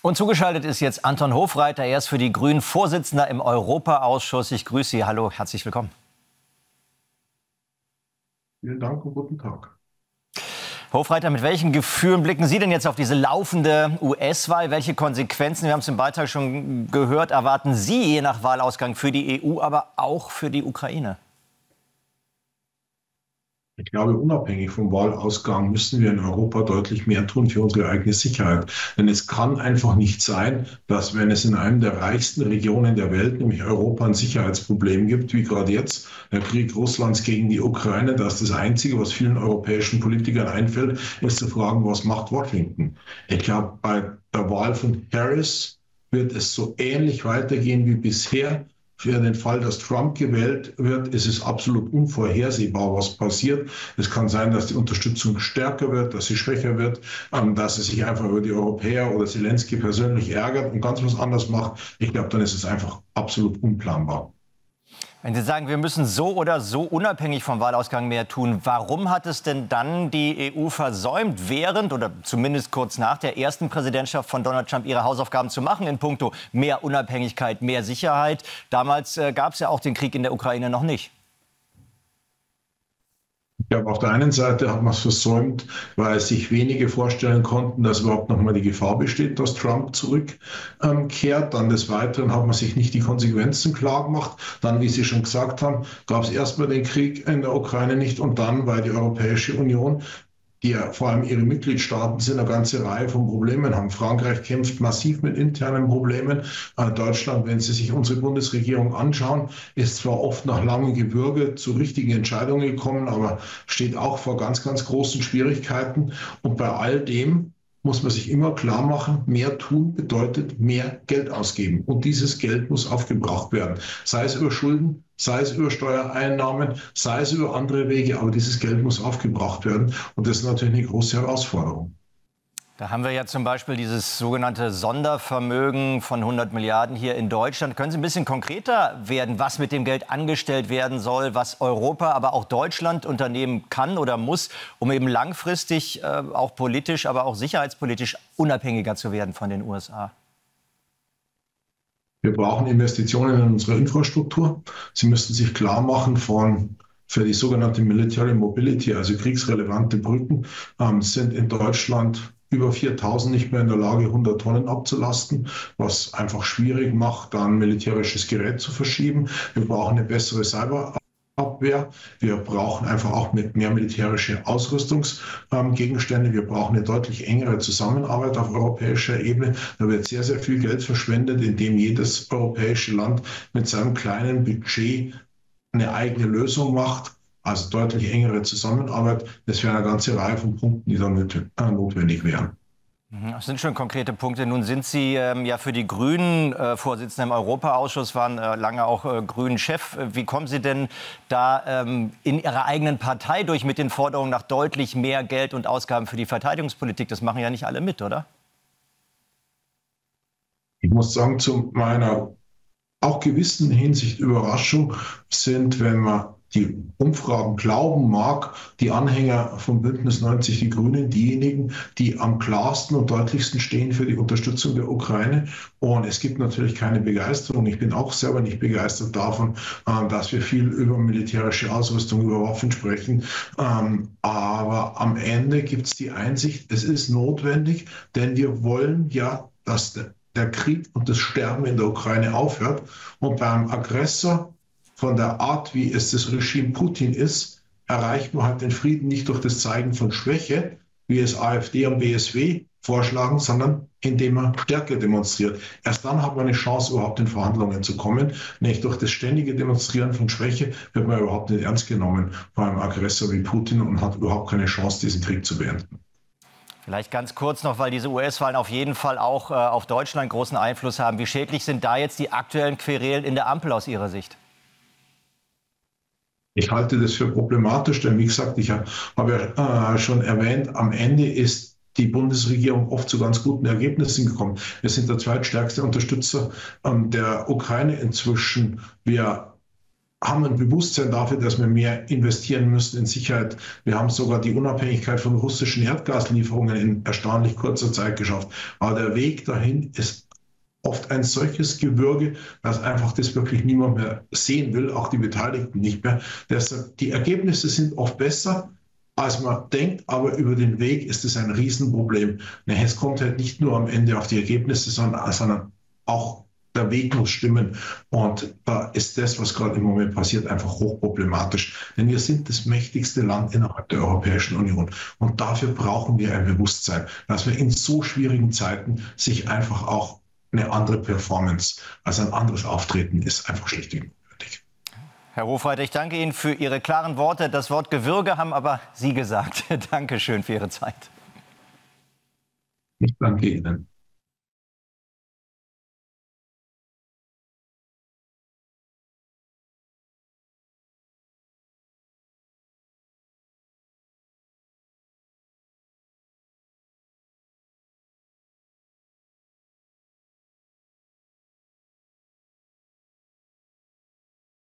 Und zugeschaltet ist jetzt Anton Hofreiter. Er ist für die Grünen Vorsitzender im Europaausschuss. Ich grüße Sie. Hallo, herzlich willkommen. Vielen Dank und guten Tag. Hofreiter, mit welchen Gefühlen blicken Sie denn jetzt auf diese laufende US-Wahl? Welche Konsequenzen, wir haben es im Beitrag schon gehört, erwarten Sie je nach Wahlausgang für die EU, aber auch für die Ukraine? Ich glaube, unabhängig vom Wahlausgang müssen wir in Europa deutlich mehr tun für unsere eigene Sicherheit. Denn es kann einfach nicht sein, dass, wenn es in einem der reichsten Regionen der Welt, nämlich Europa, ein Sicherheitsproblem gibt, wie gerade jetzt der Krieg Russlands gegen die Ukraine, dass das Einzige, was vielen europäischen Politikern einfällt, ist zu fragen, was macht Washington? Ich glaube, bei der Wahl von Harris wird es so ähnlich weitergehen wie bisher. Für den Fall, dass Trump gewählt wird, ist es absolut unvorhersehbar, was passiert. Es kann sein, dass die Unterstützung stärker wird, dass sie schwächer wird, dass es sich einfach über die Europäer oder Zelensky persönlich ärgert und ganz was anderes macht. Ich glaube, dann ist es einfach absolut unplanbar. Wenn Sie sagen, wir müssen so oder so unabhängig vom Wahlausgang mehr tun, warum hat es denn dann die EU versäumt, während oder zumindest kurz nach der ersten Präsidentschaft von Donald Trump ihre Hausaufgaben zu machen in puncto mehr Unabhängigkeit, mehr Sicherheit? Damals gab es ja auch den Krieg in der Ukraine noch nicht. Ich glaube, auf der einen Seite hat man es versäumt, weil sich wenige vorstellen konnten, dass überhaupt noch mal die Gefahr besteht, dass Trump zurückkehrt. Dann des Weiteren hat man sich nicht die Konsequenzen klar gemacht. Dann, wie Sie schon gesagt haben, gab es erstmal den Krieg in der Ukraine nicht und dann, weil die Europäische Union, die ja vor allem ihre Mitgliedstaaten sind, eine ganze Reihe von Problemen haben. Frankreich kämpft massiv mit internen Problemen. Deutschland, wenn Sie sich unsere Bundesregierung anschauen, ist zwar oft nach langem Gewürge zu richtigen Entscheidungen gekommen, aber steht auch vor ganz, ganz großen Schwierigkeiten. Und bei all dem muss man sich immer klar machen, mehr tun bedeutet mehr Geld ausgeben. Und dieses Geld muss aufgebracht werden. Sei es über Schulden, sei es über Steuereinnahmen, sei es über andere Wege. Aber dieses Geld muss aufgebracht werden. Und das ist natürlich eine große Herausforderung. Da haben wir ja zum Beispiel dieses sogenannte Sondervermögen von 100 Milliarden hier in Deutschland. Können Sie ein bisschen konkreter werden, was mit dem Geld angestellt werden soll, was Europa, aber auch Deutschland unternehmen kann oder muss, um eben langfristig auch politisch, aber auch sicherheitspolitisch unabhängiger zu werden von den USA? Wir brauchen Investitionen in unsere Infrastruktur. Sie müssen sich klar machen für die sogenannte Military Mobility, also kriegsrelevante Brücken, sind in Deutschland über 4.000 nicht mehr in der Lage, 100 Tonnen abzulasten, was einfach schwierig macht, dann militärisches Gerät zu verschieben. Wir brauchen eine bessere Cyberabwehr. Wir brauchen einfach auch mehr militärische Ausrüstungsgegenstände. Wir brauchen eine deutlich engere Zusammenarbeit auf europäischer Ebene. Da wird sehr, sehr viel Geld verschwendet, indem jedes europäische Land mit seinem kleinen Budget eine eigene Lösung macht. Also deutlich engere Zusammenarbeit. Das wäre eine ganze Reihe von Punkten, die dann notwendig wären. Das sind schon konkrete Punkte. Nun sind Sie ja für die Grünen Vorsitzender im Europaausschuss, waren lange auch Grünen-Chef. Wie kommen Sie denn da in Ihrer eigenen Partei durch mit den Forderungen nach deutlich mehr Geld und Ausgaben für die Verteidigungspolitik? Das machen ja nicht alle mit, oder? Ich muss sagen, zu meiner auch gewissen Hinsicht Überraschung sind, wenn man die Umfragen glauben mag, die Anhänger von Bündnis 90 Die Grünen, diejenigen, die am klarsten und deutlichsten stehen für die Unterstützung der Ukraine. Und es gibt natürlich keine Begeisterung. Ich bin auch selber nicht begeistert davon, dass wir viel über militärische Ausrüstung, über Waffen sprechen. Aber am Ende gibt es die Einsicht, es ist notwendig, denn wir wollen ja, dass der Krieg und das Sterben in der Ukraine aufhört. Und beim Aggressor, von der Art, wie es das Regime Putin ist, erreicht man halt den Frieden nicht durch das Zeigen von Schwäche, wie es AfD und BSW vorschlagen, sondern indem man Stärke demonstriert. Erst dann hat man eine Chance, überhaupt in Verhandlungen zu kommen. Nicht durch das ständige Demonstrieren von Schwäche wird man überhaupt nicht ernst genommen von einem Aggressor wie Putin und hat überhaupt keine Chance, diesen Krieg zu beenden. Vielleicht ganz kurz noch, weil diese US-Wahlen auf jeden Fall auch auf Deutschland großen Einfluss haben. Wie schädlich sind da jetzt die aktuellen Querelen in der Ampel aus Ihrer Sicht? Ich halte das für problematisch, denn wie gesagt, ich habe ja schon erwähnt, am Ende ist die Bundesregierung oft zu ganz guten Ergebnissen gekommen. Wir sind der zweitstärkste Unterstützer der Ukraine inzwischen. Wir haben ein Bewusstsein dafür, dass wir mehr investieren müssen in Sicherheit. Wir haben sogar die Unabhängigkeit von russischen Erdgaslieferungen in erstaunlich kurzer Zeit geschafft. Aber der Weg dahin ist oft ein solches Gewürge, dass einfach das wirklich niemand mehr sehen will, auch die Beteiligten nicht mehr. Deshalb, die Ergebnisse sind oft besser, als man denkt, aber über den Weg ist es ein Riesenproblem. Es kommt halt nicht nur am Ende auf die Ergebnisse, sondern auch der Weg muss stimmen. Und da ist das, was gerade im Moment passiert, einfach hochproblematisch. Denn wir sind das mächtigste Land innerhalb der Europäischen Union. Und dafür brauchen wir ein Bewusstsein, dass wir in so schwierigen Zeiten sich einfach auch eine andere Performance, also ein anderes Auftreten ist einfach schlichtweg notwendig. Herr Hofreiter, ich danke Ihnen für Ihre klaren Worte. Das Wort Gewürge haben aber Sie gesagt. Dankeschön für Ihre Zeit. Ich danke Ihnen.